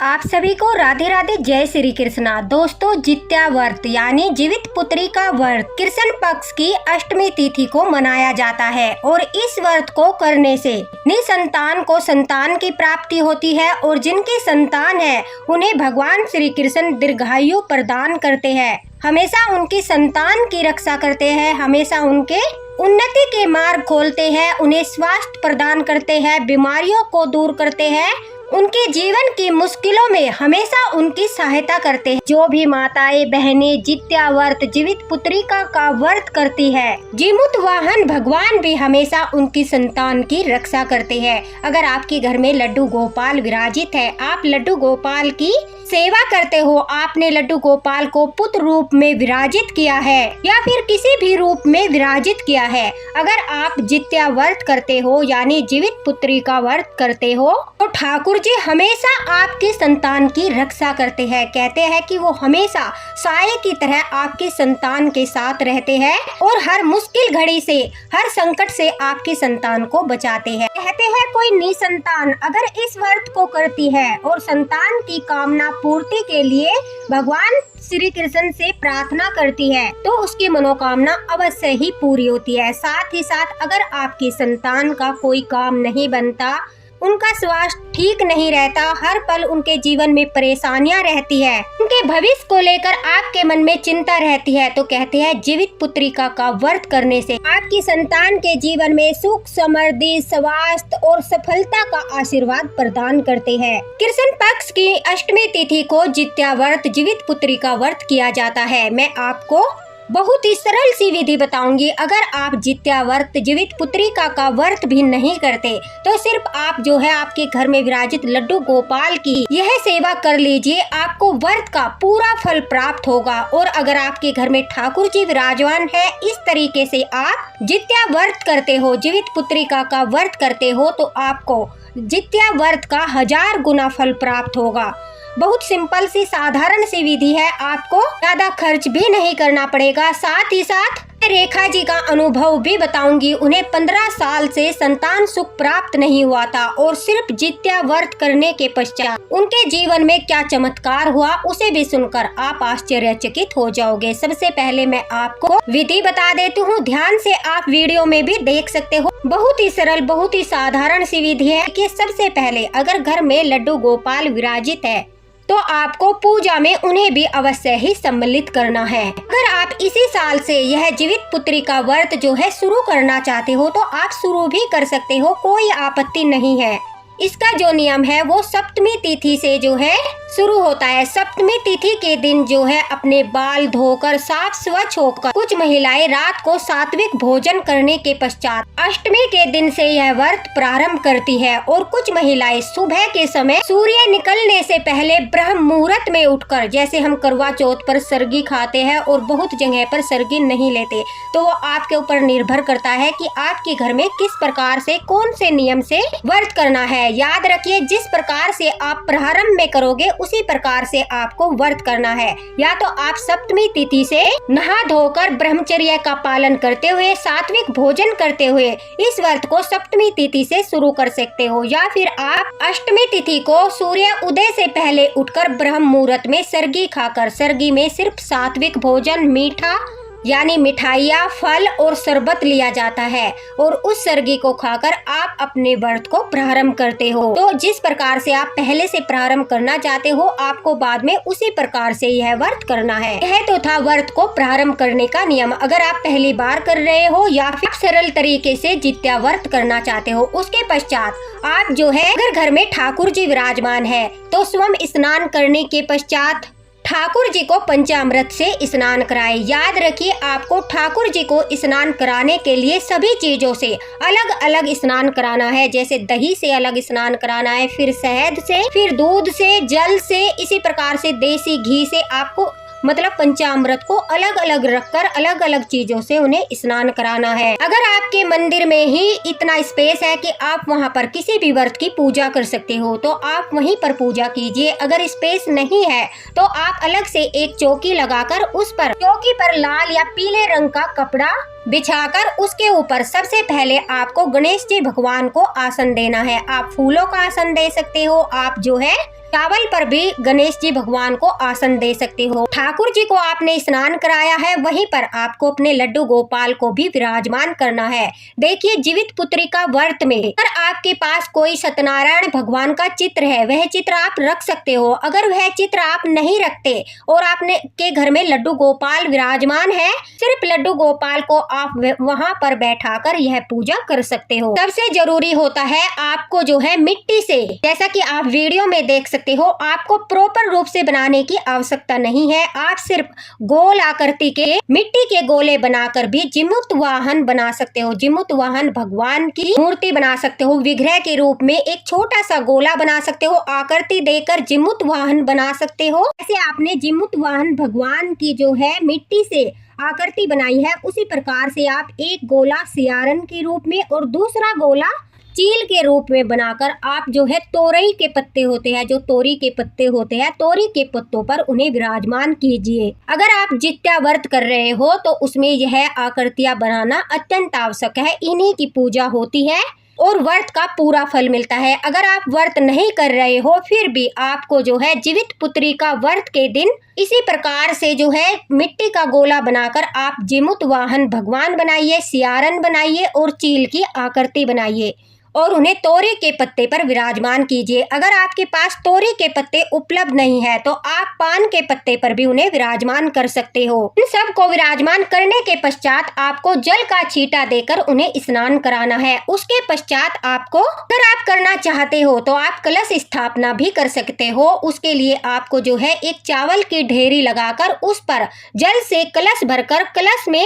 आप सभी को राधे राधे, जय श्री कृष्णा। दोस्तों, जित्या व्रत यानी जीवित पुत्री का व्रत कृष्ण पक्ष की अष्टमी तिथि को मनाया जाता है और इस व्रत को करने से निसंतान को संतान की प्राप्ति होती है और जिनकी संतान है उन्हें भगवान श्री कृष्ण दीर्घायु प्रदान करते हैं, हमेशा उनकी संतान की रक्षा करते हैं, हमेशा उनके उन्नति के मार्ग खोलते हैं, उन्हें स्वास्थ्य प्रदान करते हैं, बीमारियों को दूर करते हैं, उनके जीवन की मुश्किलों में हमेशा उनकी सहायता करते हैं। जो भी माताएं बहनें जित्या व्रत जीवित पुत्रिका का व्रत करती है, जीमुत वाहन भगवान भी हमेशा उनकी संतान की रक्षा करते हैं। अगर आपके घर में लड्डू गोपाल विराजित है, आप लड्डू गोपाल की सेवा करते हो, आपने लड्डू गोपाल को पुत्र रूप में विराजित किया है या फिर किसी भी रूप में विराजित किया है, अगर आप जित्या व्रत करते हो यानी जीवित पुत्री का व्रत करते हो, तो ठाकुर जी हमेशा आपकी संतान की रक्षा करते हैं। कहते हैं कि वो हमेशा साये की तरह आपकी संतान के साथ रहते हैं और हर मुश्किल घड़ी से, हर संकट से आपकी संतान को बचाते हैं। कहते हैं कोई निसंतान अगर इस व्रत को करती है और संतान की कामना पूर्ति के लिए भगवान श्री कृष्ण से प्रार्थना करती है तो उसकी मनोकामना अवश्य ही पूरी होती है। साथ ही साथ अगर आपकी संतान का कोई काम नहीं बनता, उनका स्वास्थ्य ठीक नहीं रहता, हर पल उनके जीवन में परेशानियां रहती है, उनके भविष्य को लेकर आपके मन में चिंता रहती है, तो कहते हैं जीवित पुत्रिका का व्रत करने से आपकी संतान के जीवन में सुख, समृद्धि, स्वास्थ्य और सफलता का आशीर्वाद प्रदान करते हैं। कृष्ण पक्ष की अष्टमी तिथि को जित्या व्रत जीवित पुत्रिका व्रत किया जाता है। मैं आपको बहुत ही सरल सी विधि बताऊंगी। अगर आप जित्या व्रत जीवित पुत्रिका का व्रत भी नहीं करते तो सिर्फ आप जो है आपके घर में विराजित लड्डू गोपाल की यह सेवा कर लीजिए, आपको व्रत का पूरा फल प्राप्त होगा। और अगर आपके घर में ठाकुर जी विराजमान है, इस तरीके से आप जित्या व्रत करते हो, जीवित पुत्रिका का व्रत करते हो, तो आपको जित्या व्रत का 1000 गुना फल प्राप्त होगा। बहुत सिंपल सी साधारण सी विधि है, आपको ज्यादा खर्च भी नहीं करना पड़ेगा। साथ ही साथ रेखा जी का अनुभव भी बताऊंगी। उन्हें 15 साल से संतान सुख प्राप्त नहीं हुआ था और सिर्फ जित्या व्रत करने के पश्चात उनके जीवन में क्या चमत्कार हुआ, उसे भी सुनकर आप आश्चर्यचकित हो जाओगे। सबसे पहले मैं आपको विधि बता देती हूँ, ध्यान से आप वीडियो में भी देख सकते हो। बहुत ही सरल, बहुत ही साधारण सी विधि है कि सबसे पहले अगर घर में लड्डू गोपाल विराजित है तो आपको पूजा में उन्हें भी अवश्य ही सम्मिलित करना है। अगर आप इसी साल से यह जीवित पुत्री का व्रत जो है शुरू करना चाहते हो तो आप शुरू भी कर सकते हो, कोई आपत्ति नहीं है। इसका जो नियम है वो सप्तमी तिथि से जो है शुरू होता है। सप्तमी तिथि के दिन जो है अपने बाल धोकर साफ स्वच्छ होकर कुछ महिलाएं रात को सात्विक भोजन करने के पश्चात अष्टमी के दिन से यह व्रत प्रारंभ करती है और कुछ महिलाएं सुबह के समय सूर्य निकलने से पहले ब्रह्म मुहूर्त में उठकर, जैसे हम करवा चौथ पर सरगी खाते हैं और बहुत जगह पर सरगी नहीं लेते, तो वो आपके ऊपर निर्भर करता है कि आपके घर में किस प्रकार से, कौन से नियम से व्रत करना है। याद रखिए, जिस प्रकार से आप प्रारंभ में करोगे उसी प्रकार से आपको व्रत करना है। या तो आप सप्तमी तिथि से नहा धोकर ब्रह्मचर्य का पालन करते हुए, सात्विक भोजन करते हुए इस व्रत को सप्तमी तिथि से शुरू कर सकते हो, या फिर आप अष्टमी तिथि को सूर्य उदय से पहले उठकर ब्रह्म मुहूर्त में सरगी खाकर, सरगी में सिर्फ सात्विक भोजन, मीठा यानी मिठाइयाँ, फल और शरबत लिया जाता है और उस सरगी को खाकर आप अपने व्रत को प्रारंभ करते हो। तो जिस प्रकार से आप पहले से प्रारंभ करना चाहते हो, आपको बाद में उसी प्रकार से यह व्रत करना है। यह तो था व्रत को प्रारंभ करने का नियम। अगर आप पहली बार कर रहे हो या फिर सरल तरीके से जित्या व्रत करना चाहते हो, उसके पश्चात आप जो है अगर घर में ठाकुर जी विराजमान है तो स्वयं स्नान करने के पश्चात ठाकुर जी को पंचामृत से स्नान कराएं। याद रखिए, आपको ठाकुर जी को स्नान कराने के लिए सभी चीजों से अलग अलग स्नान कराना है। जैसे दही से अलग स्नान कराना है, फिर शहद से, फिर दूध से, जल से, इसी प्रकार से देसी घी से आपको मतलब पंचामृत को अलग अलग रखकर अलग अलग चीजों से उन्हें स्नान कराना है। अगर आपके मंदिर में ही इतना स्पेस है कि आप वहां पर किसी भी व्रत की पूजा कर सकते हो तो आप वहीं पर पूजा कीजिए। अगर स्पेस नहीं है तो आप अलग से एक चौकी लगाकर उस पर, चौकी पर लाल या पीले रंग का कपड़ा बिछाकर उसके ऊपर सबसे पहले आपको गणेश जी भगवान को आसन देना है। आप फूलों का आसन दे सकते हो, आप जो है चावल पर भी गणेश जी भगवान को आसन दे सकते हो। ठाकुर जी को आपने स्नान कराया है, वहीं पर आपको अपने लड्डू गोपाल को भी विराजमान करना है। देखिए, जीवित पुत्री का व्रत में अगर आपके पास कोई सत्यनारायण भगवान का चित्र है, वह चित्र आप रख सकते हो। अगर वह चित्र आप नहीं रखते और आपने के घर में लड्डू गोपाल विराजमान है, सिर्फ लड्डू गोपाल को आप वहां पर बैठाकर यह पूजा कर सकते हो। सबसे जरूरी होता है आपको जो है मिट्टी से, जैसा कि आप वीडियो में देख सकते हो, आपको प्रॉपर रूप से बनाने की आवश्यकता नहीं है। आप सिर्फ गोल आकृति के मिट्टी के गोले बनाकर भी जीमूत वाहन बना सकते हो। जीमूत वाहन भगवान की मूर्ति बना सकते हो। विग्रह के रूप में एक छोटा सा गोला बना सकते हो, आकृति देकर जीमूत वाहन बना सकते हो। ऐसे आपने जीमूत वाहन भगवान की जो है मिट्टी से आकृति बनाई है, उसी प्रकार से आप एक गोला सियारन के रूप में और दूसरा गोला चील के रूप में बनाकर आप जो है तोरई के पत्ते होते हैं, जो तोरी के पत्ते होते हैं, तोरी के पत्तों पर उन्हें विराजमान कीजिए। अगर आप जित्या व्रत कर रहे हो तो उसमें यह आकृतियां बनाना अत्यंत आवश्यक है। इन्हीं की पूजा होती है और व्रत का पूरा फल मिलता है। अगर आप व्रत नहीं कर रहे हो फिर भी आपको जो है जीवित पुत्री का व्रत के दिन इसी प्रकार से जो है मिट्टी का गोला बनाकर आप जीमूत वाहन भगवान बनाइए, सियारन बनाइए और चील की आकृति बनाइए और उन्हें तोरी के पत्ते पर विराजमान कीजिए। अगर आपके पास तोरी के पत्ते उपलब्ध नहीं है तो आप पान के पत्ते पर भी उन्हें विराजमान कर सकते हो। इन सब को विराजमान करने के पश्चात आपको जल का छींटा देकर उन्हें स्नान कराना है। उसके पश्चात आपको, अगर आप करना चाहते हो तो आप कलश स्थापना भी कर सकते हो। उसके लिए आपको जो है एक चावल की ढेरी लगाकर उस पर जल से कलश भरकर कलश में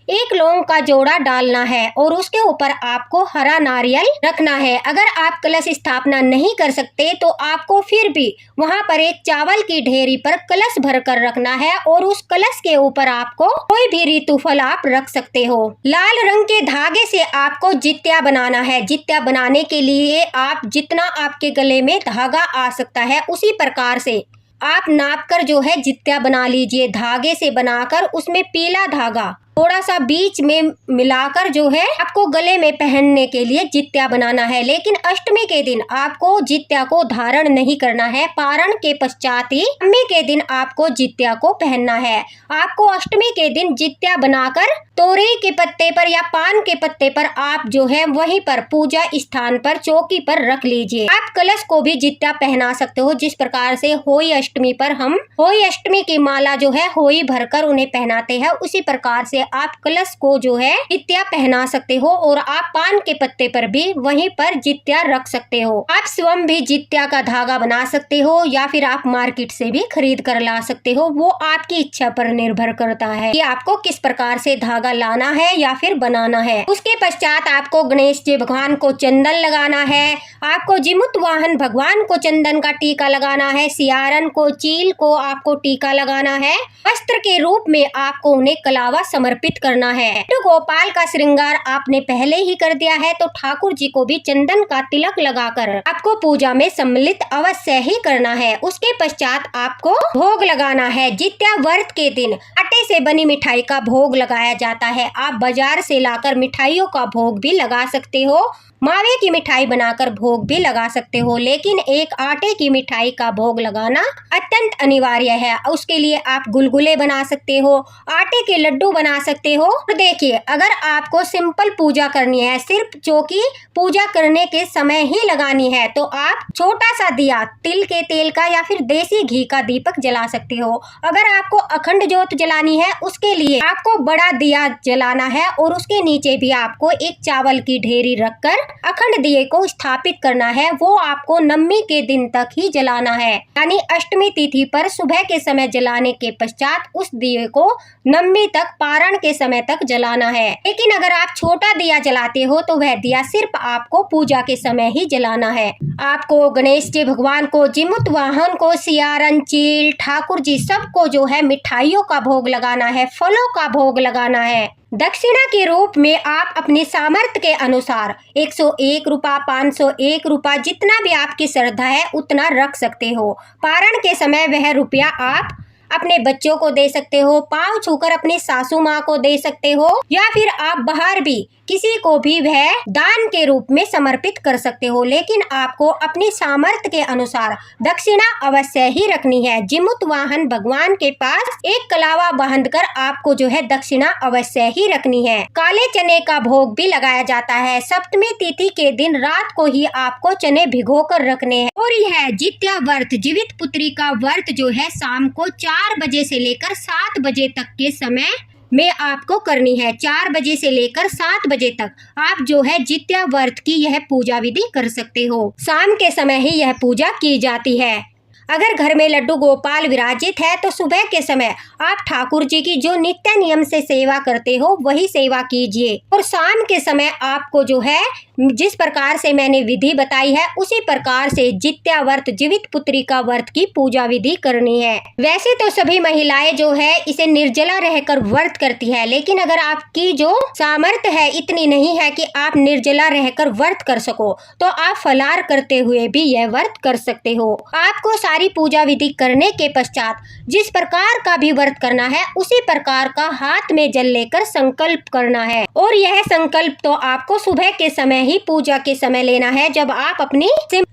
एक लौंग का जोड़ा डालना है और उसके ऊपर आपको हरा नारियल रखना है। अगर आप कलश स्थापना नहीं कर सकते तो आपको फिर भी वहां पर एक चावल की ढेरी पर कलश भरकर रखना है और उस कलश के ऊपर आपको कोई भी ऋतु फल आप रख सकते हो। लाल रंग के धागे से आपको जित्या बनाना है। जित्या बनाने के लिए आप जितना आपके गले में धागा आ सकता है उसी प्रकार से आप नापकर जो है जित्या बना लीजिए। धागे से बनाकर उसमें पीला धागा थोड़ा सा बीच में मिलाकर जो है आपको गले में पहनने के लिए जित्या बनाना है। लेकिन अष्टमी के दिन आपको जित्या को धारण नहीं करना है। पारण के पश्चात ही नवमी के दिन आपको जित्या को पहनना है। आपको अष्टमी के दिन जित्या बनाकर तोरई के पत्ते पर या पान के पत्ते पर आप जो है वहीं पर पूजा स्थान पर चौकी पर रख लीजिए। आप कलश को भी जित्या पहना सकते हो। जिस प्रकार से होई अष्टमी पर हम होई अष्टमी की माला जो है होई भरकर उन्हें पहनाते हैं, उसी प्रकार से आप कलश को जो है जित्या पहना सकते हो और आप पान के पत्ते पर भी वहीं पर जित्या रख सकते हो। आप स्वयं भी जित्या का धागा बना सकते हो या फिर आप मार्केट से भी खरीद कर ला सकते हो। वो आपकी इच्छा पर निर्भर करता है कि आपको किस प्रकार से धागा लाना है या फिर बनाना है। उसके पश्चात आपको गणेश जी भगवान को चंदन लगाना है। आपको जीमूत वाहन भगवान को चंदन का टीका लगाना है। सियारन को, चील को आपको टीका लगाना है। वस्त्र के रूप में आपको उन्हें कलावा समर्पित करना है। लड्डू गोपाल का श्रृंगार आपने पहले ही कर दिया है तो ठाकुर जी को भी चंदन का तिलक लगाकर आपको पूजा में सम्मिलित अवश्य ही करना है। उसके पश्चात आपको भोग लगाना है। जित्या व्रत के दिन आटे से बनी मिठाई का भोग लगाया जाता है। आप बाजार से लाकर मिठाइयों का भोग भी लगा सकते हो, मावे की मिठाई बनाकर भोग भी लगा सकते हो, लेकिन एक आटे की मिठाई का भोग लगाना अत्यंत अनिवार्य है। उसके लिए आप गुलगुले बना सकते हो, आटे के लड्डू बना सकते हो। और देखिए, अगर आपको सिंपल पूजा करनी है, सिर्फ चौकी पूजा करने के समय ही लगानी है, तो आप छोटा सा दिया तिल के तेल का या फिर देसी घी का दीपक जला सकते हो। अगर आपको अखंड ज्योत जलानी है, उसके लिए आपको बड़ा दिया जलाना है और उसके नीचे भी आपको एक चावल की ढेरी रखकर अखंड दिए को स्थापित करना है। वो आपको नवमी के दिन तक ही जलाना है, यानी अष्टमी तिथि पर सुबह के समय जलाने के पश्चात उस दिए को नवमी तक पारण के समय तक जलाना है। लेकिन अगर आप छोटा दिया जलाते हो तो वह दिया सिर्फ आपको पूजा के समय ही जलाना है। आपको गणेश जी भगवान को, जीमूत वाहन को, सियारन, चील, ठाकुर जी सबको जो है मिठाइयों का भोग लगाना है, फलों का भोग लगाना है। दक्षिणा के रूप में आप अपनी सामर्थ्य के अनुसार 101 रुपया, 501 रुपया, जितना भी आपकी श्रद्धा है उतना रख सकते हो। पारण के समय वह रुपया आप अपने बच्चों को दे सकते हो, पाँव छूकर अपनी सासू माँ को दे सकते हो, या फिर आप बाहर भी किसी को भी वह दान के रूप में समर्पित कर सकते हो। लेकिन आपको अपनी सामर्थ्य के अनुसार दक्षिणा अवश्य ही रखनी है। जिमुत वाहन भगवान के पास एक कलावा बांधकर आपको जो है दक्षिणा अवश्य ही रखनी है। काले चने का भोग भी लगाया जाता है। सप्तमी तिथि के दिन रात को ही आपको चने भिगो कर रखने हैं। और यह जित्या व्रत, जीवित पुत्री का व्रत जो है शाम को 4 बजे से लेकर 7 बजे तक के समय में आपको करनी है। 4 बजे से लेकर 7 बजे तक आप जो है जित्या व्रत की यह पूजा विधि कर सकते हो। शाम के समय ही यह पूजा की जाती है। अगर घर में लड्डू गोपाल विराजित है तो सुबह के समय आप ठाकुर जी की जो नित्य नियम से सेवा करते हो वही सेवा कीजिए। और शाम के समय आपको जो है जिस प्रकार से मैंने विधि बताई है उसी प्रकार से जित्या व्रत, जीवित पुत्री का व्रत की पूजा विधि करनी है। वैसे तो सभी महिलाएं जो है इसे निर्जला रहकर व्रत करती है, लेकिन अगर आपकी जो सामर्थ्य है इतनी नहीं है कि आप निर्जला रहकर व्रत कर सको तो आप फलाहार करते हुए भी यह व्रत कर सकते हो। आपको सारी पूजा विधि करने के पश्चात जिस प्रकार का भी व्रत करना है उसी प्रकार का हाथ में जल लेकर संकल्प करना है। और यह संकल्प तो आपको सुबह के समय ही पूजा के समय लेना है।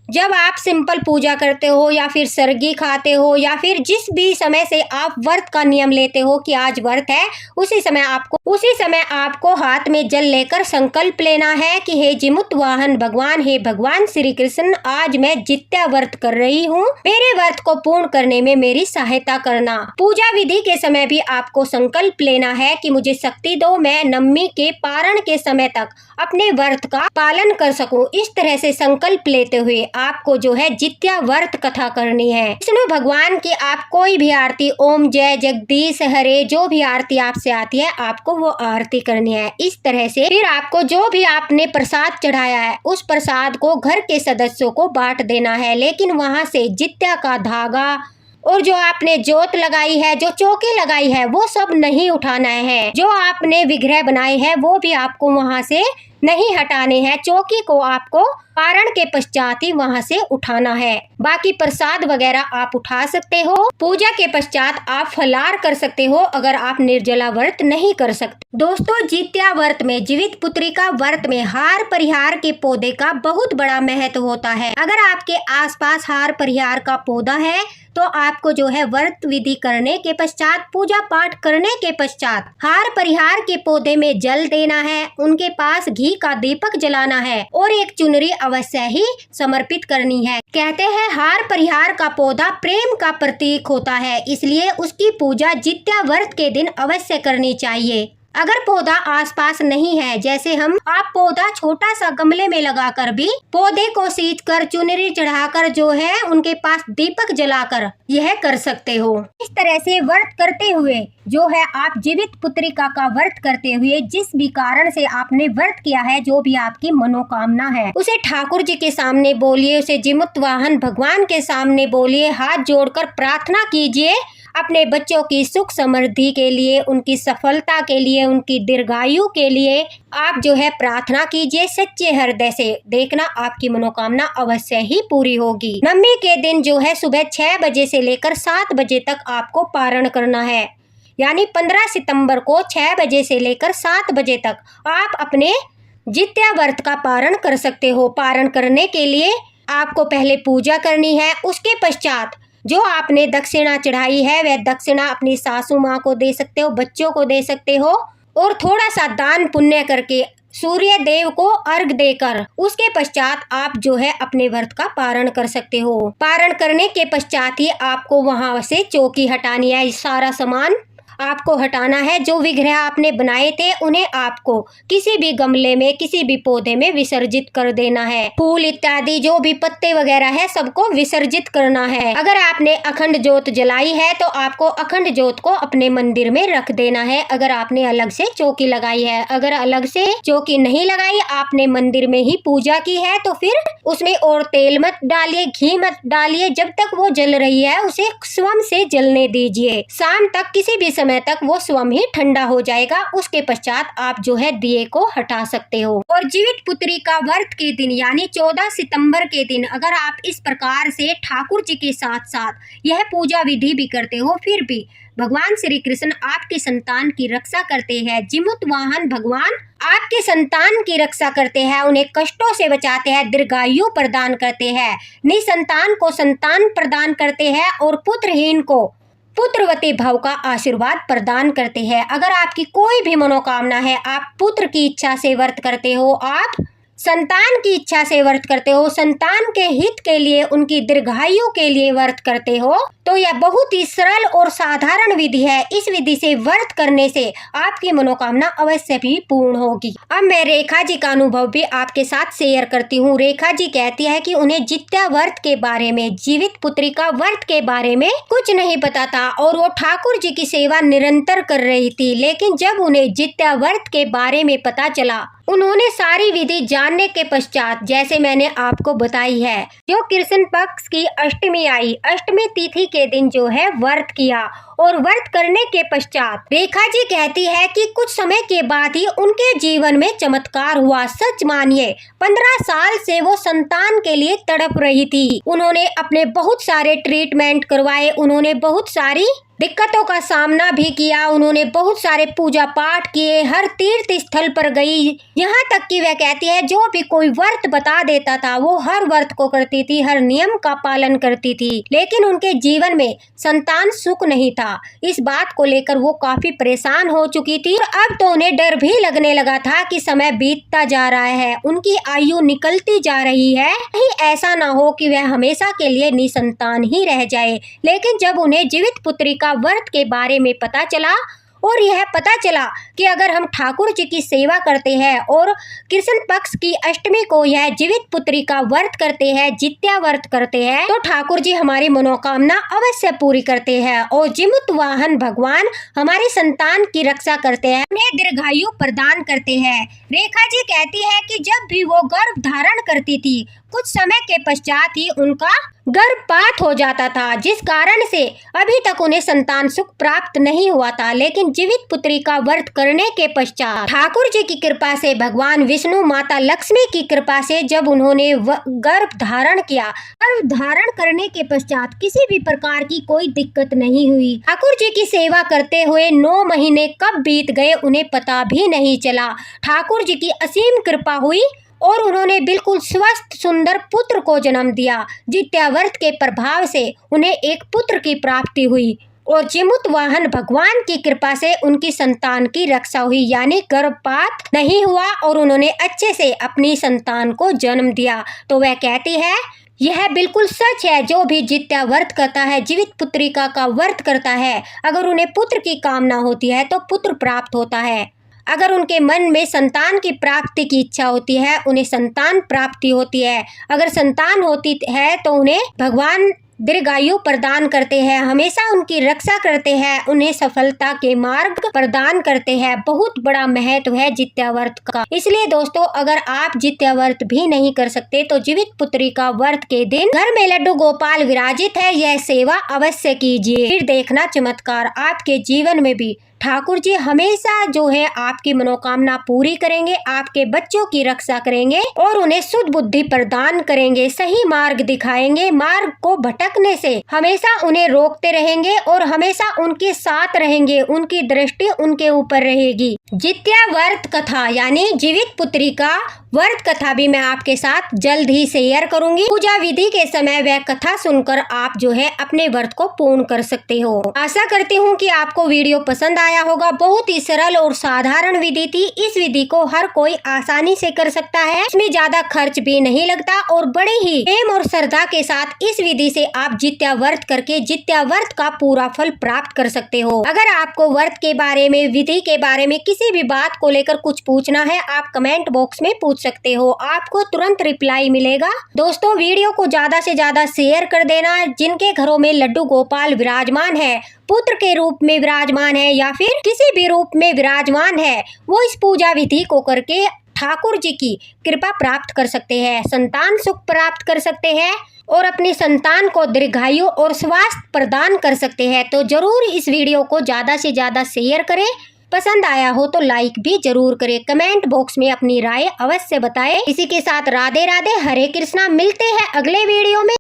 जब आप सिंपल पूजा करते हो या फिर सरगी खाते हो या फिर जिस भी समय से आप व्रत का नियम लेते हो कि आज व्रत है, उसी समय आपको हाथ में जल लेकर संकल्प लेना है कि हे जिमुत वाहन भगवान, हे भगवान श्री कृष्ण, आज मैं जित्या व्रत कर रही हूँ, मेरे व्रत को पूर्ण करने में मेरी सहायता करना। पूजा विधि के समय भी आपको संकल्प लेना है कि मुझे शक्ति दो, मैं नवमी के पारण के समय तक अपने व्रत का पालन कर सकूं। इस तरह से संकल्प लेते हुए आपको जो है जित्या व्रत कथा करनी है। विष्णु भगवान की आप कोई भी आरती, ओम जय जगदीश हरे, जो भी आरती आपसे आती है आपको वो आरती करनी है। इस तरह से फिर आपको जो भी आपने प्रसाद चढ़ाया है उस प्रसाद को घर के सदस्यों को बांट देना है। लेकिन वहाँ से जित्या का धागा और जो आपने जोत लगाई है, जो चौकी लगाई है, वो सब नहीं उठाना है। जो आपने विग्रह बनाए हैं वो भी आपको वहाँ से नहीं हटाने हैं। चौकी को आपको पारण के पश्चात ही वहाँ से उठाना है। बाकी प्रसाद वगैरह आप उठा सकते हो। पूजा के पश्चात आप फलाहार कर सकते हो अगर आप निर्जला व्रत नहीं कर सकते। दोस्तों, जित्या व्रत में, जीवित पुत्री का व्रत में हार परिहार के पौधे का बहुत बड़ा महत्व होता है। अगर आपके आसपास हार परिहार का पौधा है तो आपको जो है व्रत विधि करने के पश्चात, पूजा पाठ करने के पश्चात हार परिहार के पौधे में जल देना है, उनके पास घी का दीपक जलाना है और एक चुनरी अवश्य ही समर्पित करनी है। कहते हैं हार परिहार का पौधा प्रेम का प्रतीक होता है, इसलिए उसकी पूजा जित्या व्रत के दिन अवश्य करनी चाहिए। अगर पौधा आसपास नहीं है, जैसे आप पौधा छोटा सा गमले में लगाकर भी पौधे को सींच कर, चुनरी चढ़ाकर जो है उनके पास दीपक जलाकर यह कर सकते हो। इस तरह से व्रत करते हुए जो है आप जीवित पुत्रिका का व्रत करते हुए जिस भी कारण से आपने व्रत किया है, जो भी आपकी मनोकामना है, उसे ठाकुर जी के सामने बोलिए, उसे जिमुत वाहन भगवान के सामने बोलिए, हाथ जोड़कर प्रार्थना कीजिए अपने बच्चों की सुख समृद्धि के लिए, उनकी सफलता के लिए, उनकी दीर्घायु के लिए आप जो है प्रार्थना कीजिए सच्चे हृदय से। देखना आपकी मनोकामना अवश्य ही पूरी होगी। नवमी के दिन जो है सुबह 6 बजे से लेकर 7 बजे तक आपको पारण करना है, यानी 15 सितंबर को 6 बजे से लेकर 7 बजे तक आप अपने जित्या व्रत का पारण कर सकते हो। पारण करने के लिए आपको पहले पूजा करनी है, उसके पश्चात जो आपने दक्षिणा चढ़ाई है वह दक्षिणा अपनी सासू माँ को दे सकते हो, बच्चों को दे सकते हो और थोड़ा सा दान पुण्य करके सूर्य देव को अर्घ देकर उसके पश्चात आप जो है अपने व्रत का पारण कर सकते हो। पारण करने के पश्चात ही आपको वहां से चौकी हटानी है, सारा सामान आपको हटाना है। जो विग्रह आपने बनाए थे उन्हें आपको किसी भी गमले में, किसी भी पौधे में विसर्जित कर देना है। फूल इत्यादि जो भी पत्ते वगैरह है सबको विसर्जित करना है। अगर आपने अखंड ज्योत जलाई है तो आपको अखंड ज्योत को अपने मंदिर में रख देना है। अगर आपने अलग से चौकी लगाई है, अगर अलग से चौकी नहीं लगाई, आपने मंदिर में ही पूजा की है, तो फिर उसमें और तेल मत डालिए, घी मत डालिए। जब तक वो जल रही है उसे स्वयं से जलने दीजिए। शाम तक किसी भी समय समय तक वो स्वयं ही ठंडा हो जाएगा। उसके पश्चात आप जो है दिए को हटा सकते हो। और जीवित पुत्री का व्रत के दिन यानी 14 सितंबर के दिन अगर आप इस प्रकार से ठाकुर जी के साथ साथ यह पूजा विधि भी करते हो, फिर भी भगवान श्री कृष्ण आपकी संतान की रक्षा करते हैं। जीमूत वाहन भगवान आपके संतान की रक्षा करते हैं, उन्हें कष्टों से बचाते हैं, दीर्घायु प्रदान करते हैं, निसंतान को संतान प्रदान करते हैं और पुत्रहीन को पुत्रवती भव का आशीर्वाद प्रदान करते हैं। अगर आपकी कोई भी मनोकामना है, आप पुत्र की इच्छा से व्रत करते हो, आप संतान की इच्छा से व्रत करते हो, संतान के हित के लिए, उनकी दीर्घायु के लिए व्रत करते हो, तो यह बहुत ही सरल और साधारण विधि है। इस विधि से व्रत करने से आपकी मनोकामना अवश्य भी पूर्ण होगी। अब मैं रेखा जी का अनुभव भी आपके साथ शेयर करती हूँ। रेखा जी कहती है कि उन्हें जित्या व्रत के बारे में, जीवित पुत्री का व्रत के बारे में कुछ नहीं पता था और वो ठाकुर जी की सेवा निरंतर कर रही थी। लेकिन जब उन्हें जित्या व्रत के बारे में पता चला, उन्होंने सारी विधि जानने के पश्चात, जैसे मैंने आपको बताई है, जो कृष्ण पक्ष की अष्टमी आई, अष्टमी तिथि के दिन जो है व्रत किया और व्रत करने के पश्चात रेखा जी कहती है कि कुछ समय के बाद ही उनके जीवन में चमत्कार हुआ। सच मानिए 15 साल से वो संतान के लिए तड़प रही थी। उन्होंने अपने बहुत सारे ट्रीटमेंट करवाए, उन्होंने बहुत सारी दिक्कतों का सामना भी किया, उन्होंने बहुत सारे पूजा पाठ किए, हर तीर्थ स्थल पर गई, यहाँ तक कि वह कहती है जो भी कोई व्रत बता देता था वो हर व्रत को करती थी, हर नियम का पालन करती थी। लेकिन उनके जीवन में संतान सुख नहीं था। इस बात को लेकर वो काफी परेशान हो चुकी थी और अब तो उन्हें डर भी लगने लगा था कि समय बीतता जा रहा है, उनकी आयु निकलती जा रही है, कहीं ऐसा ना हो कि वह हमेशा के लिए निसंतान ही रह जाए। लेकिन जब उन्हें जीवित पुत्री का व्रत के बारे में पता चला और यह पता चला कि अगर हम ठाकुर जी की सेवा करते हैं और कृष्ण पक्ष की अष्टमी को यह जीवित पुत्री का व्रत करते हैं, जित्या व्रत करते हैं, तो ठाकुर जी हमारी मनोकामना अवश्य पूरी करते हैं और जीमूत वाहन भगवान हमारी संतान की रक्षा करते हैं, उन्हें दीर्घायु प्रदान करते हैं। रेखा जी कहती है कि जब भी वो गर्भ धारण करती थी, कुछ समय के पश्चात ही उनका गर्भपात हो जाता था, जिस कारण से अभी तक उन्हें संतान सुख प्राप्त नहीं हुआ था। लेकिन जीवित पुत्री का व्रत करने के पश्चात ठाकुर जी की कृपा से, भगवान विष्णु, माता लक्ष्मी की कृपा से जब उन्होंने गर्भ धारण किया, गर्भ धारण करने के पश्चात किसी भी प्रकार की कोई दिक्कत नहीं हुई। ठाकुर जी की सेवा करते हुए 9 महीने कब बीत गए उन्हें पता भी नहीं चला। ठाकुर जी की असीम कृपा हुई और उन्होंने बिल्कुल स्वस्थ सुंदर पुत्र को जन्म दिया। जित्या व्रत के प्रभाव से उन्हें एक पुत्र की प्राप्ति हुई और जीमूत वाहन भगवान की कृपा से उनकी संतान की रक्षा हुई, यानी गर्भपात नहीं हुआ और उन्होंने अच्छे से अपनी संतान को जन्म दिया। तो वह कहती है यह बिल्कुल सच है, जो भी जित्या व्रत करता है, जीवित पुत्रिका का व्रत करता है, अगर उन्हें पुत्र की कामना होती है तो पुत्र प्राप्त होता है। अगर उनके मन में संतान की प्राप्ति की इच्छा होती है, उन्हें संतान प्राप्ति होती है। अगर संतान होती है तो उन्हें भगवान दीर्घायु प्रदान करते हैं, हमेशा उनकी रक्षा करते हैं, उन्हें सफलता के मार्ग प्रदान करते हैं। बहुत बड़ा महत्व है जित्या व्रत का। इसलिए दोस्तों, अगर आप जित्या व्रत भी नहीं कर सकते तो जीवित पुत्री का व्रत के दिन घर में लड्डू गोपाल विराजित है, यह सेवा अवश्य कीजिए। फिर देखना चमत्कार आपके जीवन में भी ठाकुर जी हमेशा जो है आपकी मनोकामना पूरी करेंगे, आपके बच्चों की रक्षा करेंगे और उन्हें शुद्ध बुद्धि प्रदान करेंगे, सही मार्ग दिखाएंगे, मार्ग को भटकने से हमेशा उन्हें रोकते रहेंगे और हमेशा उनके साथ रहेंगे, उनकी दृष्टि उनके ऊपर रहेगी। जित्या व्रत कथा यानी जीवित पुत्री का व्रत कथा भी मैं आपके साथ जल्द ही शेयर करूंगी। पूजा विधि के समय वह कथा सुनकर आप जो है अपने व्रत को पूर्ण कर सकते हो। आशा करती हूँ कि आपको वीडियो पसंद आया होगा। बहुत ही सरल और साधारण विधि थी। इस विधि को हर कोई आसानी से कर सकता है, इसमें ज्यादा खर्च भी नहीं लगता और बड़े ही प्रेम और श्रद्धा के साथ इस विधि से आप जित्या व्रत करके जित्या व्रत का पूरा फल प्राप्त कर सकते हो। अगर आपको व्रत के बारे में, विधि के बारे में किसी भी बात को लेकर कुछ पूछना है, आप कमेंट बॉक्स में पूछ सकते हो, आपको तुरंत रिप्लाई मिलेगा। दोस्तों, वीडियो को ज्यादा से ज्यादा शेयर कर देना। जिनके घरों में लड्डू गोपाल विराजमान है, पुत्र के रूप में विराजमान है या फिर किसी भी रूप में विराजमान है, वो इस पूजा विधि को करके ठाकुर जी की कृपा प्राप्त कर सकते हैं, संतान सुख प्राप्त कर सकते हैं और अपनी संतान को दीर्घायु और स्वास्थ्य प्रदान कर सकते हैं। तो जरूर इस वीडियो को ज़्यादा से ज़्यादा शेयर करें। पसंद आया हो तो लाइक भी जरूर करें। कमेंट बॉक्स में अपनी राय अवश्य बताएं। इसी के साथ राधे राधे, हरे कृष्णा। मिलते हैं अगले वीडियो में।